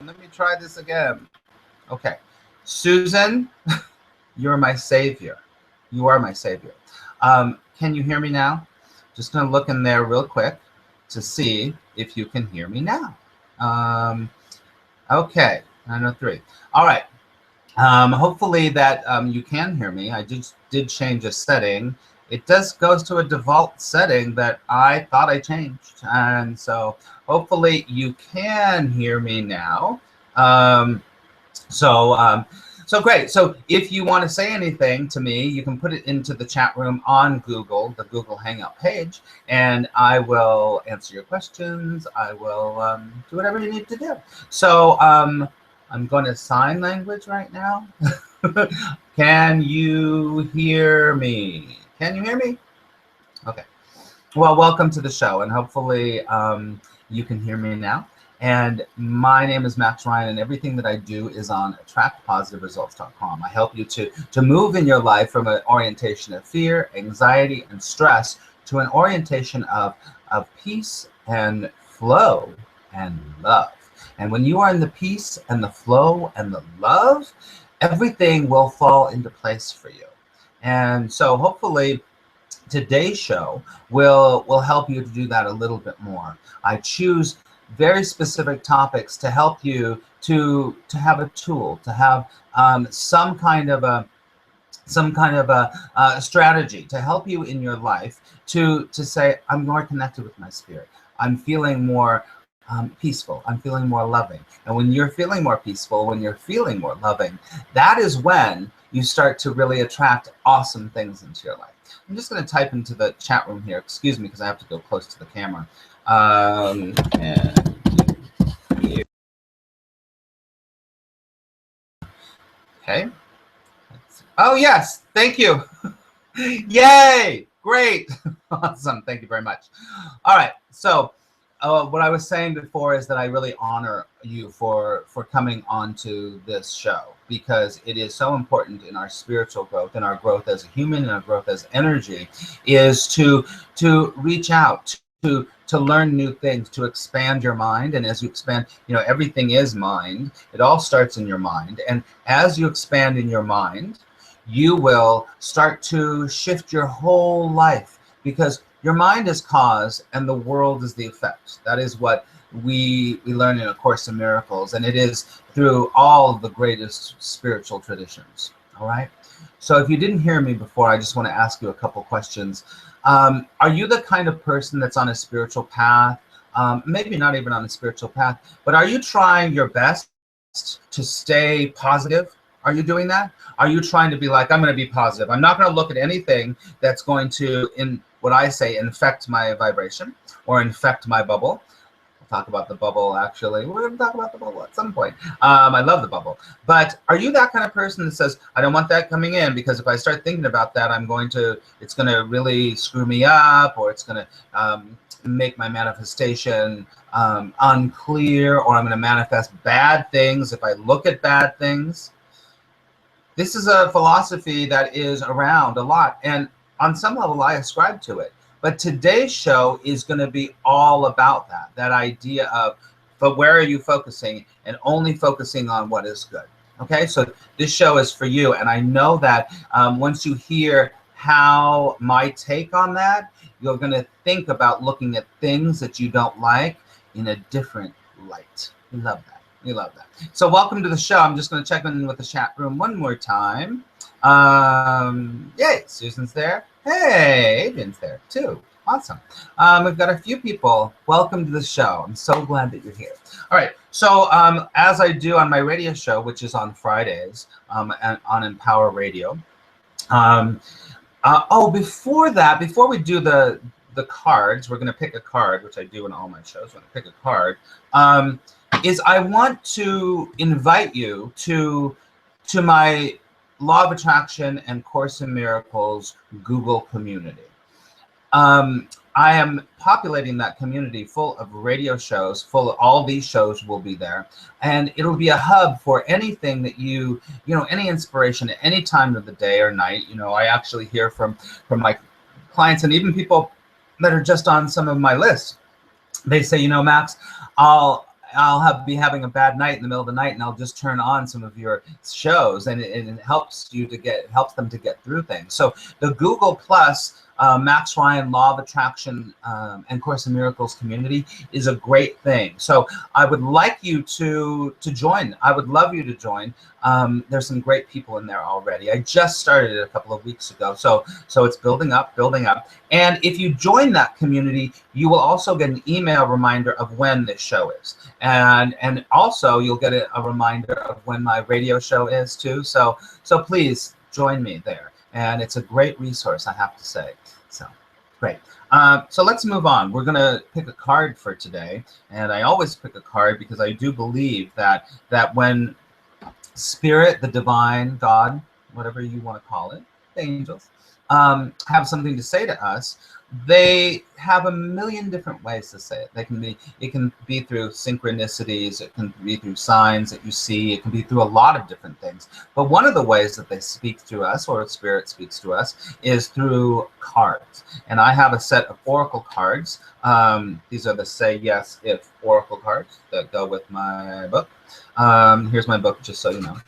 Let me try this again. Okay. Susan, you're my savior. You are my savior. Can you hear me now? Just going to look in there real quick to see if you can hear me now. Okay, 903. All right. Hopefully that you can hear me. I just did change a setting. It goes to a default setting that I thought I changed. And so hopefully you can hear me now. So great. So if you want to say anything to me, you can put it into the chat room on Google, the Google Hangout page, and I will answer your questions. I will do whatever you need to do. So I'm going to sign language right now. Can you hear me? Can you hear me? Okay. Well, welcome to the show, and hopefully you can hear me now. And my name is Max Ryan, and everything that I do is on attractpositiveresults.com. I help you to move in your life from an orientation of fear, anxiety, and stress to an orientation of peace and flow and love. And when you are in the peace and the flow and the love, everything will fall into place for you. And so hopefully today's show will help you to do that a little bit more. I choose very specific topics to help you to have a tool, to have some kind of a strategy to help you in your life to say, I'm more connected with my spirit. I'm feeling more peaceful. I'm feeling more loving. And when you're feeling more peaceful, when you're feeling more loving, that is when you start to really attract awesome things into your life. I'm just going to type into the chat room here. Excuse me, because I have to go close to the camera. Okay. Oh, yes. Thank you. Yay. Great. Awesome. Thank you very much. All right. So what I was saying before is that I really honor you for coming onto this show, because it is so important in our spiritual growth, in our growth as a human, and our growth as energy, is to reach out, to learn new things, to expand your mind. And as you expand, everything is mind. It all starts in your mind. And as you expand in your mind, you will start to shift your whole life, because your mind is cause and the world is the effect. That is what we learn in A Course in Miracles, and it is through all of the greatest spiritual traditions. All right. So if you didn't hear me before, I just want to ask you a couple questions. Are you the kind of person that's on a spiritual path? Maybe not even on a spiritual path, but are you trying your best to stay positive? Are you doing that? Are you trying to be like, I'm going to be positive. I'm not going to look at anything that's going to, in what I say, infect my vibration or infect my bubble. We'll talk about the bubble, actually. We're going to talk about the bubble at some point. I love the bubble. But are you that kind of person that says, I don't want that coming in, because if I start thinking about that, it's going to really screw me up, or it's going to make my manifestation unclear, or I'm going to manifest bad things if I look at bad things? This is a philosophy that is around a lot, and on some level I ascribe to it. But today's show is going to be all about that idea of, but where are you focusing, and only focusing on what is good. Okay, so this show is for you, and I know that once you hear how my take on that, you're going to think about looking at things that you don't like in a different light. We love that. We love that. So welcome to the show. I'm just going to check in with the chat room one more time. Yay, Susan's there. Hey, Adrian's there too. Awesome. We've got a few people. Welcome to the show. I'm so glad that you're here. All right. So as I do on my radio show, which is on Fridays and on Empower Radio. Before we do the cards, we're going to pick a card, which I do in all my shows. When I pick a card, is I want to invite you to my Law of Attraction and Course in Miracles Google community. I am populating that community full of radio shows, full of all these shows will be there. And it'll be a hub for anything that any inspiration at any time of the day or night. I actually hear from my clients, and even people that are just on some of my lists. They say, Max, I'll be having a bad night in the middle of the night, and I'll just turn on some of your shows, and it helps them to get through things. So the Google Plus Max Ryan Law of Attraction and Course in Miracles community is a great thing. So I would like you to join. I would love you to join. There's some great people in there already. I just started it a couple of weeks ago, so it's building up. And if you join that community, you will also get an email reminder of when this show is, and also you'll get a reminder of when my radio show is too. So please join me there, and it's a great resource, I have to say. So great. So let's move on. We're gonna pick a card for today, and I always pick a card because I do believe that when Spirit, the divine, God, whatever you want to call it, the angels, have something to say to us, they have a million different ways to say it. It can be through synchronicities, it can be through signs that you see, it can be through a lot of different things. But one of the ways that they speak to us, or Spirit speaks to us, is through cards. And I have a set of oracle cards. These are the Say Yes If oracle cards that go with my book. Here's my book, just so you know.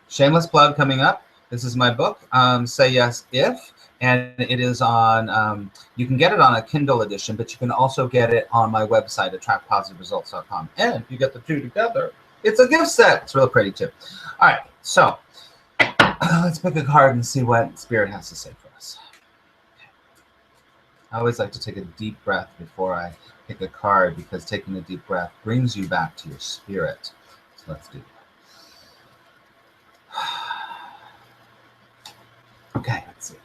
Shameless plug coming up. This is my book, Say Yes If. And it is on, you can get it on a Kindle edition, but you can also get it on my website, attractpositiveresults.com. And if you get the two together, it's a gift set. It's real pretty too. All right, so let's pick a card and see what Spirit has to say for us. I always like to take a deep breath before I pick a card, because taking a deep breath brings you back to your spirit. So let's do that. Okay, let's see.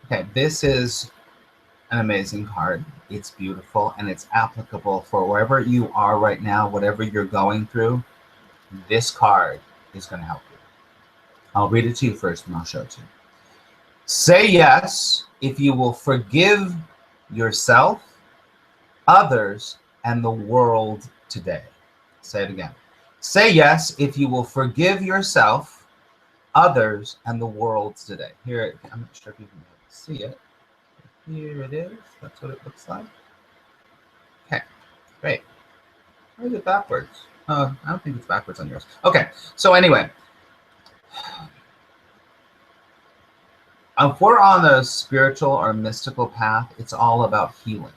Okay, this is an amazing card. It's beautiful, and it's applicable for wherever you are right now, whatever you're going through. This card is going to help you. I'll read it to you first, and I'll show it to you. Say yes if you will forgive yourself, others, and the world today. Say it again. Say yes if you will forgive yourself, others, and the world today. Here, I'm not sure if you can see it. Here it is. That's what it looks like. Okay, great. Or is it backwards? I don't think it's backwards on yours. Okay, so anyway, if we're on a spiritual or mystical path, it's all about healing.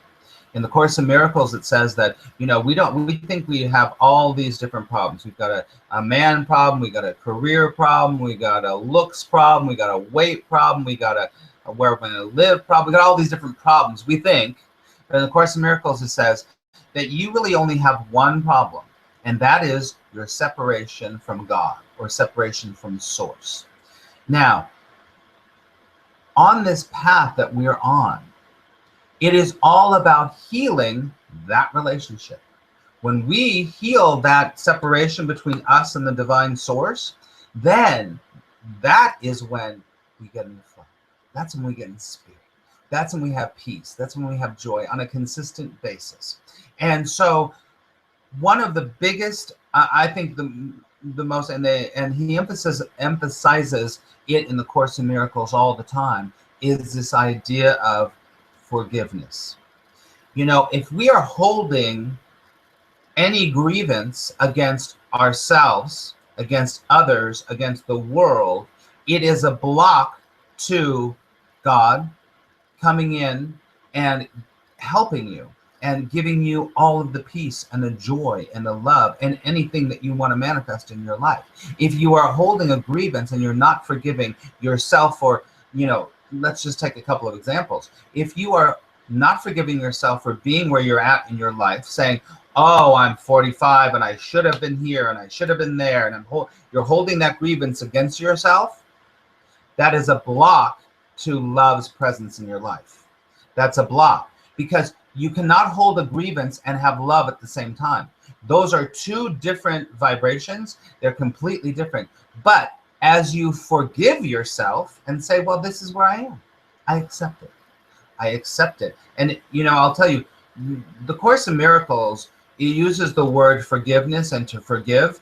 In the Course in Miracles, it says that, you know, we think we have all these different problems. We've got a man problem, we got a career problem, we got a looks problem, we got a weight problem, we got a where we're going to live problem. We got all these different problems, we think. But in the Course in Miracles, it says that you really only have one problem, and that is your separation from God, or separation from Source. Now, on this path that we're on, it is all about healing that relationship. When we heal that separation between us and the divine source, then that is when we get in the flow. That's when we get in spirit. That's when we have peace. That's when we have joy on a consistent basis. And so one of the biggest, I think the most, and he emphasizes it in the Course in Miracles all the time, is this idea of forgiveness. You know, if we are holding any grievance against ourselves, against others, against the world, it is a block to God coming in and helping you and giving you all of the peace and the joy and the love and anything that you want to manifest in your life. If you are holding a grievance and you're not forgiving yourself, or, you know, let's just take a couple of examples. If you are not forgiving yourself for being where you're at in your life, saying, oh, I'm 45 and I should have been here and I should have been there, and you're holding that grievance against yourself, that is a block to love's presence in your life. That's a block, because you cannot hold a grievance and have love at the same time. Those are two different vibrations. They're completely different. But as you forgive yourself and say, well, this is where I am, I accept it. I accept it. And, you know, I'll tell you, the Course in Miracles, it uses the word forgiveness and to forgive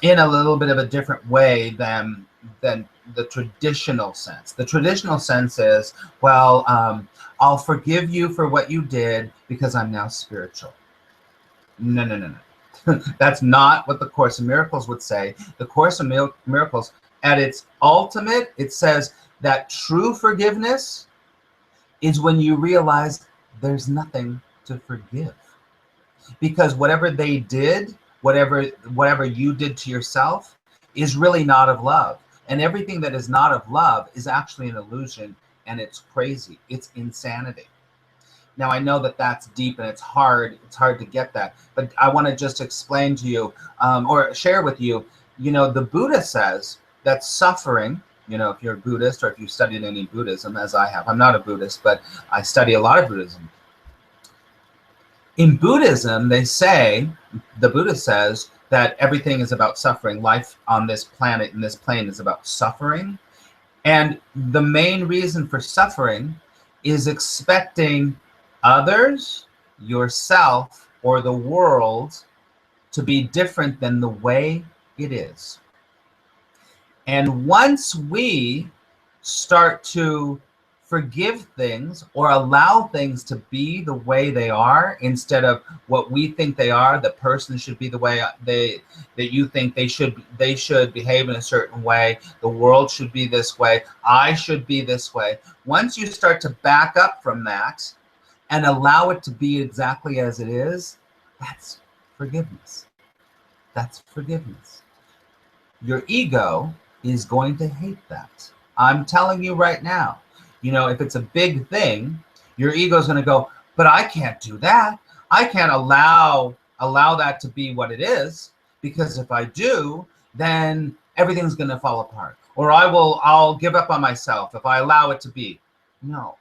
in a little bit of a different way than the traditional sense. The traditional sense is, well, I'll forgive you for what you did because I'm now spiritual. No, no, no, no. That's not what the Course in Miracles would say. The Course in Miracles, at its ultimate, it says that true forgiveness is when you realize there's nothing to forgive. Because whatever they did, whatever you did to yourself, is really not of love. And everything that is not of love is actually an illusion, and it's crazy. It's insanity. Now, I know that that's deep and it's hard to get that, but I want to just explain to you, or share with you, the Buddha says that suffering, if you're a Buddhist or if you've studied any Buddhism, as I have. I'm not a Buddhist, but I study a lot of Buddhism. In Buddhism, the Buddha says that everything is about suffering. Life on this planet, in this plane, is about suffering. And the main reason for suffering is expecting others, yourself, or the world to be different than the way it is. And once we start to forgive things or allow things to be the way they are instead of what we think they are, the person should be the way that you think they should behave in a certain way, the world should be this way, I should be this way. Once you start to back up from that and allow it to be exactly as it is, that's forgiveness. That's forgiveness. Your ego is going to hate that. I'm telling you right now. If it's a big thing, your ego is going to go, but I can't do that. I can't allow that to be what it is, because if I do, then everything's going to fall apart. Or I'll give up on myself if I allow it to be. No,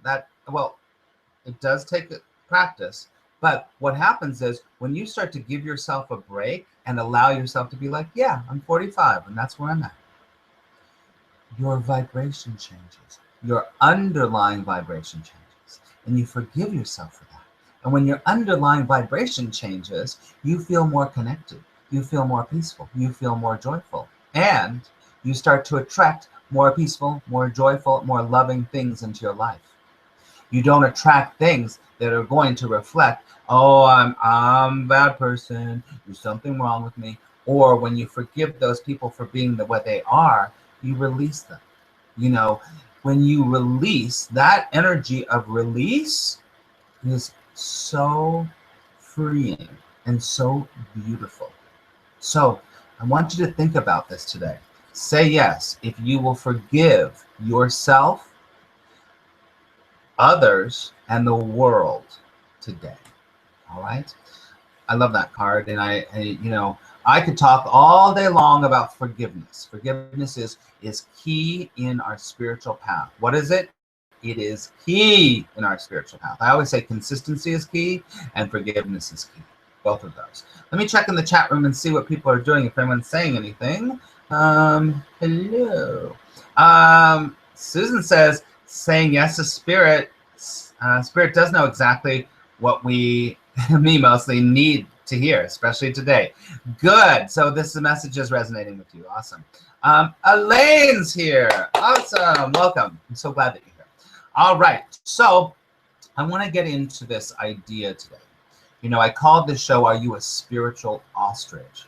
it does take practice. But what happens is when you start to give yourself a break and allow yourself to be like, yeah, I'm 45 and that's where I'm at, your vibration changes. Your underlying vibration changes, and you forgive yourself for that. And when your underlying vibration changes, you feel more connected, you feel more peaceful, you feel more joyful, and you start to attract more peaceful, more joyful, more loving things into your life. You don't attract things that are going to reflect, oh, I'm a bad person, there's something wrong with me. Or when you forgive those people for being what they are, you release them. When you release, that energy of release is so freeing and so beautiful. So I want you to think about this today. Say yes if you will forgive yourself, others, and the world today. All right? I love that card, and I could talk all day long about forgiveness. Forgiveness is key in our spiritual path. What is it? It is key in our spiritual path. I always say consistency is key and forgiveness is key. Both of those. Let me check in the chat room and see what people are doing, if anyone's saying anything. Hello. Susan says, saying yes to spirit. Spirit does know exactly what me mostly need to hear, especially today. Good. So this message is resonating with you. Awesome. Elaine's here. Awesome. Welcome. I'm so glad that you're here. All right. So I want to get into this idea today. I called this show, Are You a Spiritual Ostrich?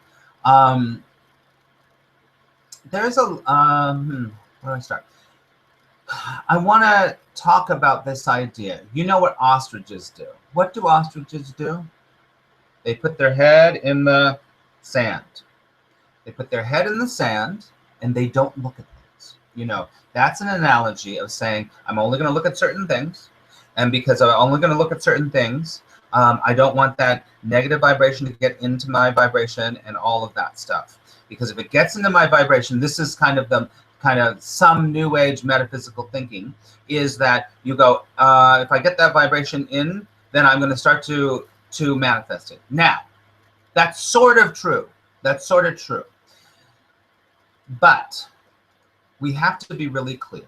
There's a, where do I start? I want to talk about this idea. You know what ostriches do? What do ostriches do? They put their head in the sand. They put their head in the sand and they don't look at things. That's an analogy of saying, I'm only going to look at certain things. And because I'm only going to look at certain things, I don't want that negative vibration to get into my vibration and all of that stuff. Because if it gets into my vibration, this is kind of some new age metaphysical thinking, is that you go, if I get that vibration in, then I'm going to start to manifest it. Now, that's sort of true. That's sort of true. But we have to be really clear.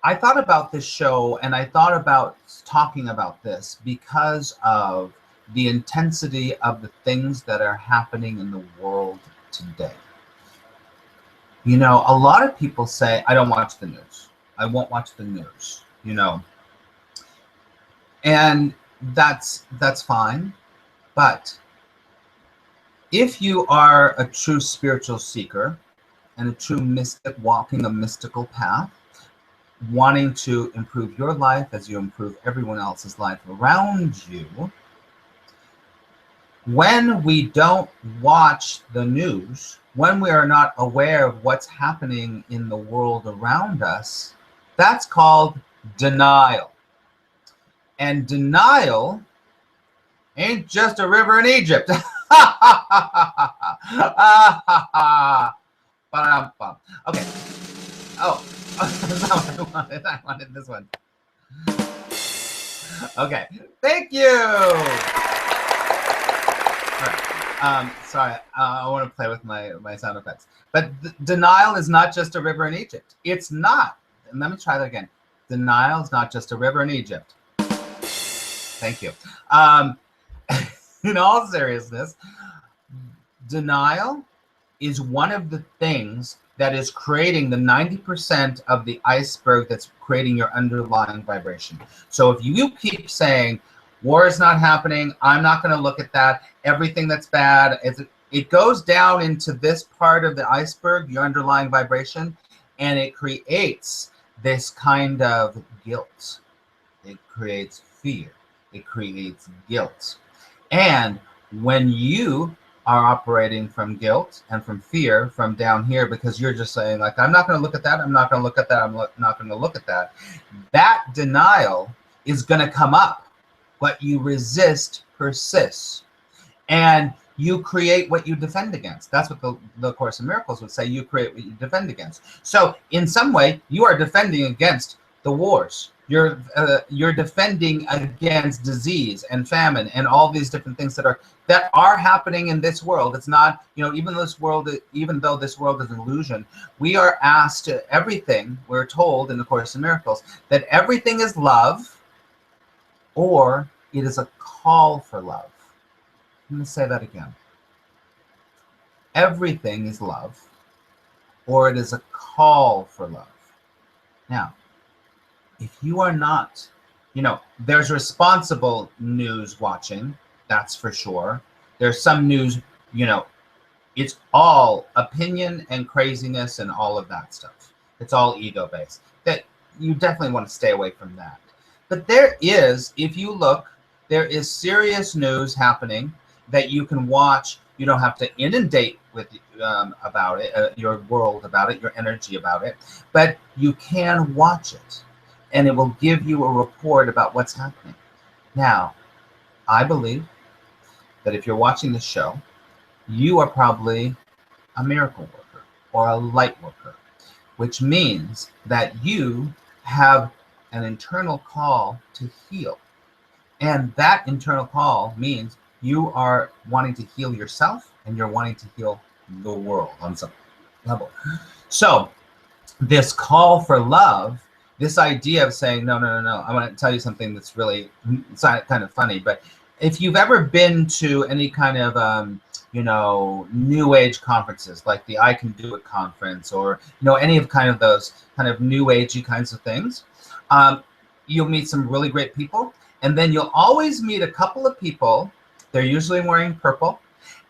I thought about this show and I thought about talking about this because of the intensity of the things that are happening in the world today. A lot of people say, I don't watch the news. I won't watch the news, And that's fine. But if you are a true spiritual seeker and a true mystic walking a mystical path, wanting to improve your life as you improve everyone else's life around you, when we don't watch the news, when we are not aware of what's happening in the world around us, that's called denial. And denial ain't just a river in Egypt. Okay. Oh, that's not what I wanted. I wanted this one. Okay. Thank you. All right. Sorry, I want to play with my sound effects. But denial is not just a river in Egypt. It's not. And let me try that again. Denial is not just a river in Egypt. Thank you. In all seriousness, denial is one of the things that is creating the 90% of the iceberg that's creating your underlying vibration. So if you keep saying, war is not happening, I'm not going to look at that, everything that's bad, it goes down into this part of the iceberg, your underlying vibration, and it creates this kind of guilt. It creates fear. It creates guilt. And when you are operating from guilt and from fear from down here, because you're just saying, like, I'm not going to look at that, I'm not going to look at that, I'm not going to look at that, that denial is going to come up. What you resist persists. And you create what you defend against. That's what the Course in Miracles would say. You create what you defend against. So in some way, you are defending against the wars. You're defending against disease and famine and all these different things that are happening in this world. It's not, even though this world is an illusion, we are asked to everything. We're told in the Course in Miracles that everything is love, or it is a call for love. I'm going to say that again. Everything is love, or it is a call for love. Now, if you are not, there's responsible news watching, that's for sure. There's some news, it's all opinion and craziness and all of that stuff. It's all ego-based. That you definitely want to stay away from that. But there is, if you look, there is serious news happening that you can watch. You don't have to inundate with about it, your world about it, your energy about it, but you can watch it, and it will give you a report about what's happening. Now, I believe that if you're watching this show, you are probably a miracle worker or a light worker, which means that you have an internal call to heal. And that internal call means you are wanting to heal yourself and you're wanting to heal the world on some level. So this call for love, this idea of saying, no, I want to tell you something that's really, it's kind of funny, but if you've ever been to any kind of, new age conferences, like the I Can Do It conference, or, any of kind of those kind of new agey kinds of things, you'll meet some really great people. And then you'll always meet a couple of people. They're usually wearing purple,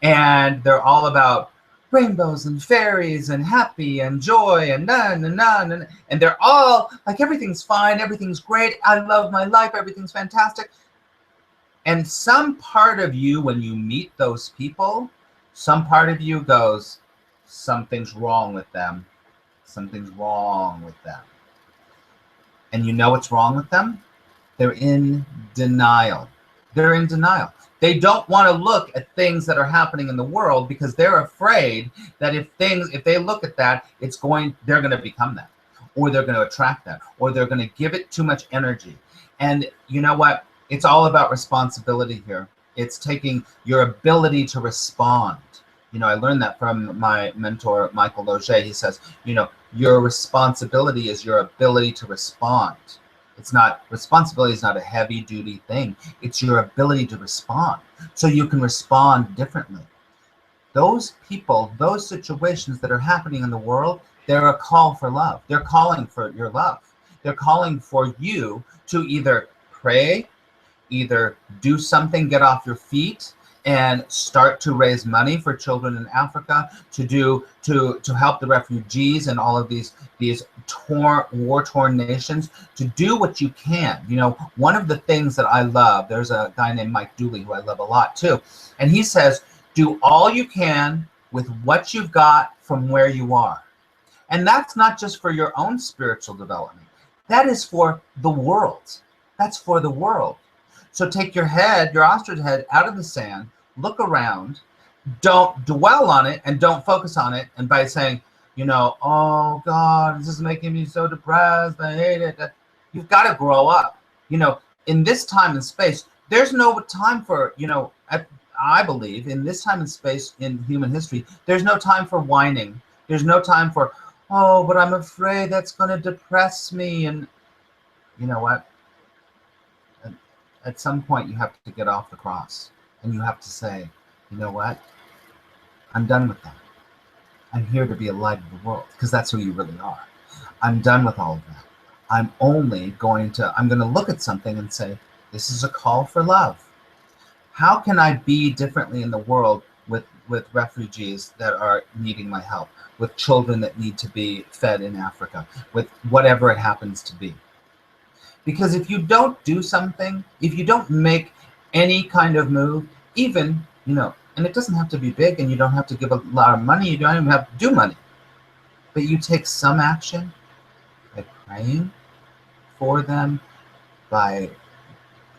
and they're all about rainbows and fairies and happy and joy and and they're all like, everything's fine, everything's great, I love my life, everything's fantastic. And some part of you, when you meet those people, some part of you goes, something's wrong with them. Something's wrong with them. And you know what's wrong with them? They're in denial. They're in denial. They don't want to look at things that are happening in the world because they're afraid that if they look at that, they're going to become that, or they're going to attract that, or they're going to give it too much energy. And you know what? It's all about responsibility here. It's taking your ability to respond. I learned that from my mentor, Michael Loge. He says, your responsibility is your ability to respond. Responsibility is not a heavy duty thing. It's your ability to respond, so you can respond differently. Those people, those situations that are happening in the world, they're a call for love. They're calling for your love. They're calling for you to either pray, either do something, get off your feet, and start to raise money for children in Africa, to help the refugees and all of these war-torn nations, to do what you can. You know, one of the things that I love, there's a guy named Mike Dooley who I love a lot too, and he says, do all you can with what you've got from where you are. And that's not just for your own spiritual development. That is for the world. That's for the world. So take your head, your ostrich head, out of the sand, look around, don't dwell on it, and don't focus on it. And by saying, you know, oh God, this is making me so depressed, I hate it. You've got to grow up. You know, in this time and space, there's no time for, you know, I believe in this time and space in human history, there's no time for whining. There's no time for, oh, but I'm afraid that's going to depress me. And you know what? At some point, you have to get off the cross and you have to say, you know what? I'm done with that. I'm here to be a light of the world, because that's who you really are. I'm done with all of that. I'm going to look at something and say, this is a call for love. How can I be differently in the world with refugees that are needing my help, with children that need to be fed in Africa, with whatever it happens to be? Because if you don't do something, if you don't make any kind of move, even, you know, and it doesn't have to be big, and you don't have to give a lot of money, you don't even have to do money, but you take some action by praying for them, by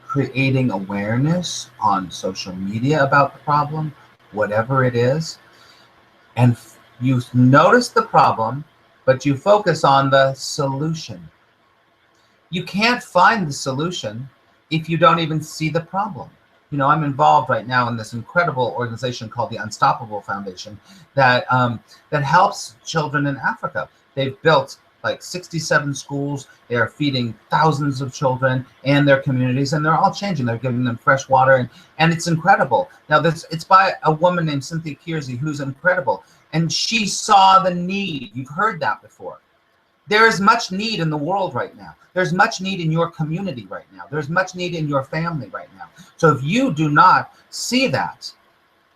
creating awareness on social media about the problem, whatever it is, and you notice the problem, but you focus on the solution. You can't find the solution if you don't even see the problem. You know, I'm involved right now in this incredible organization called the Unstoppable Foundation that helps children in Africa. They've built like 67 schools. They are feeding thousands of children and their communities, and they're all changing. They're giving them fresh water, and it's incredible. Now, it's by a woman named Cynthia Kiersey, who's incredible, and she saw the need. You've heard that before. There is much need in the world right now. There's much need in your community right now. There's much need in your family right now. So if you do not see that,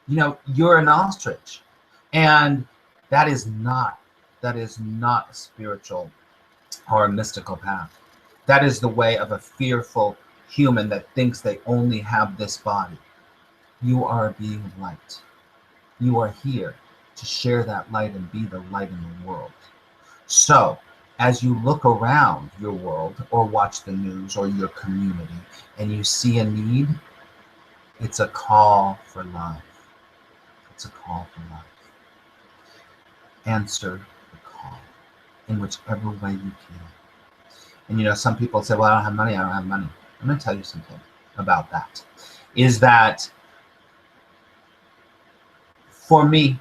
you know, you're an ostrich, and that is not a spiritual or a mystical path. That is the way of a fearful human that thinks they only have this body. You are a being of light. You are here to share that light and be the light in the world. So as you look around your world or watch the news or your community and you see a need, it's a call for love. It's a call for love. Answer the call in whichever way you can. And you know, some people say, well, I don't have money. I'm going to tell you something about that. Is that for me,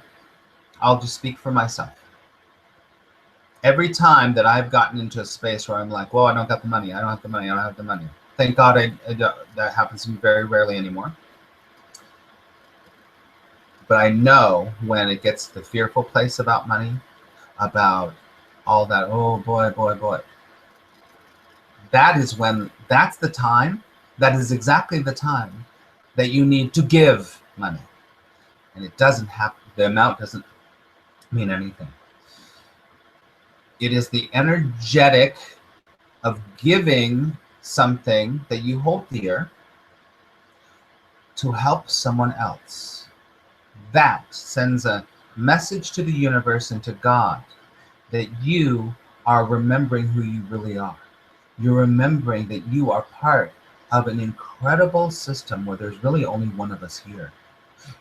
I'll just speak for myself. Every time that I've gotten into a space where I'm like, well, I don't got the money. I don't have the money. I don't have the money. Thank God that happens to me very rarely anymore. But I know when it gets to the fearful place about money, about all that, oh boy, boy, boy. That's the time, that is exactly the time that you need to give money. And it doesn't have, the amount doesn't mean anything. It is the energetic of giving something that you hold dear to help someone else. That sends a message to the universe and to God that you are remembering who you really are. You're remembering that you are part of an incredible system where there's really only one of us here.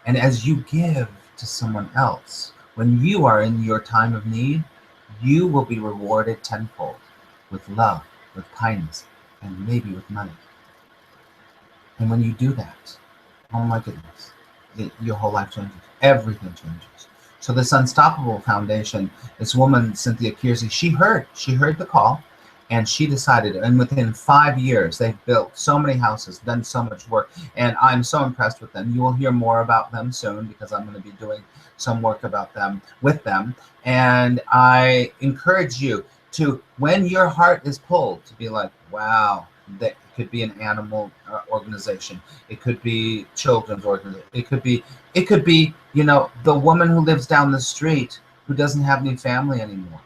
And as you give to someone else, when you are in your time of need, you will be rewarded tenfold with love, with kindness, and maybe with money. And when you do that, oh my goodness, your whole life changes. Everything changes. So this Unstoppable Foundation, this woman, Cynthia Kiersey, she heard the call, and she decided, and within 5 years, they've built so many houses, done so much work, and I'm so impressed with them. You will hear more about them soon because I'm going to be doing some work about them, with them. And I encourage you, to when your heart is pulled to be like, wow, that could be an animal organization. It could be children's organization. It could be, you know, the woman who lives down the street who doesn't have any family anymore.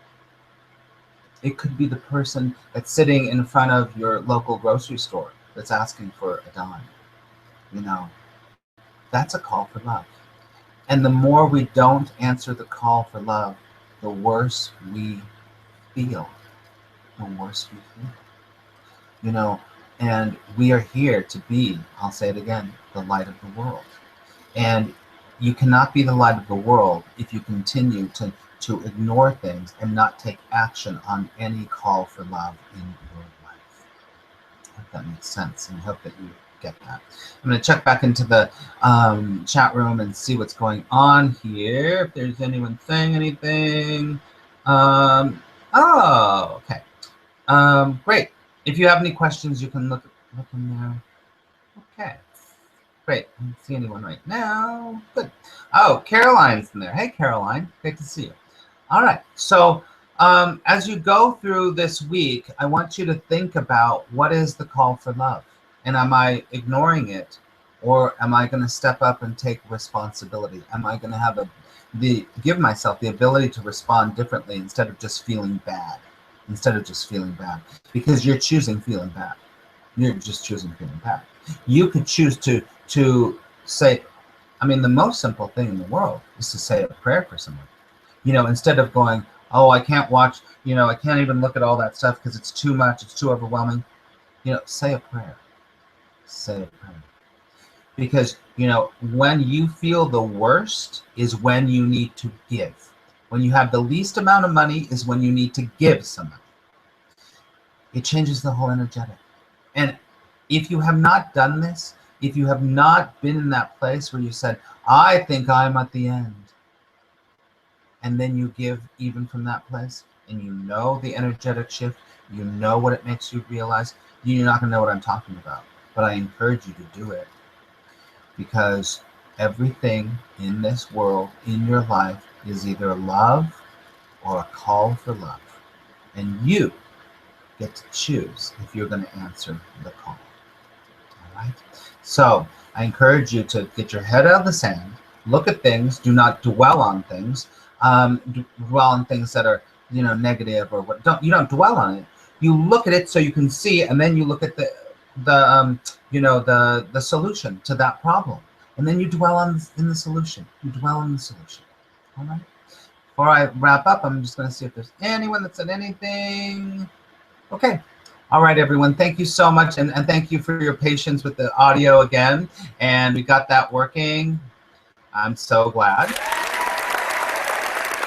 It could be the person that's sitting in front of your local grocery store that's asking for a dime. You know, that's a call for love. And the more we don't answer the call for love, the worse we feel. The worse we feel. You know, and we are here to be, I'll say it again, the light of the world. And you cannot be the light of the world if you continue to ignore things and not take action on any call for love in your life. I hope that makes sense, and I hope that you get that. I'm going to check back into the chat room and see what's going on here. If there's anyone saying anything. Oh, okay. Great. If you have any questions, you can look in there. Okay. Great. I don't see anyone right now. Good. Oh, Caroline's in there. Hey, Caroline. Great to see you. All right. So as you go through this week, I want you to think about what is the call for love? And am I ignoring it? Or am I going to step up and take responsibility? Am I going to have give myself the ability to respond differently instead of just feeling bad? Because you're choosing feeling bad. You're just choosing feeling bad. You could choose to say, I mean, the most simple thing in the world is to say a prayer for someone. You know, instead of going, oh, I can't watch, you know, I can't even look at all that stuff because it's too much, it's too overwhelming. You know, say a prayer. Say a prayer. Because, you know, when you feel the worst is when you need to give. When you have the least amount of money is when you need to give someone. It changes the whole energetic. And if you have not done this, if you have not been in that place where you said, I think I'm at the end, and then you give even from that place, and you know the energetic shift, you know what it makes you realize, you're not going to know what I'm talking about. But I encourage you to do it, because everything in this world, in your life, is either love or a call for love. And you get to choose if you're going to answer the call. All right? So I encourage you to get your head out of the sand, look at things, do not dwell on things, dwell on things that are, you know, negative or what. You don't dwell on it. You look at it so you can see, and then you look at the solution to that problem, and then you dwell in the solution. You dwell in the solution. All right. Before I wrap up, I'm just going to see if there's anyone that said anything. Okay. All right, everyone. Thank you so much, and thank you for your patience with the audio again. And we got that working. I'm so glad.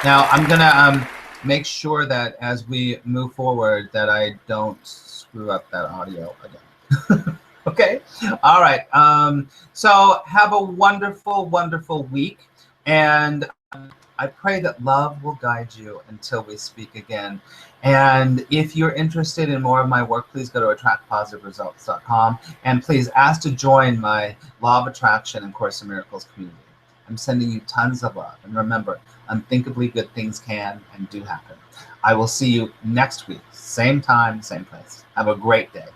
Now I'm gonna make sure that as we move forward that I don't screw up that audio again. Okay. All right. So have a wonderful, wonderful week, and I pray that love will guide you until we speak again. And if you're interested in more of my work, please go to attractpositiveresults.com, and please ask to join my Law of Attraction and Course in Miracles community. I'm sending you tons of love. And remember, unthinkably good things can and do happen. I will see you next week, same time, same place. Have a great day.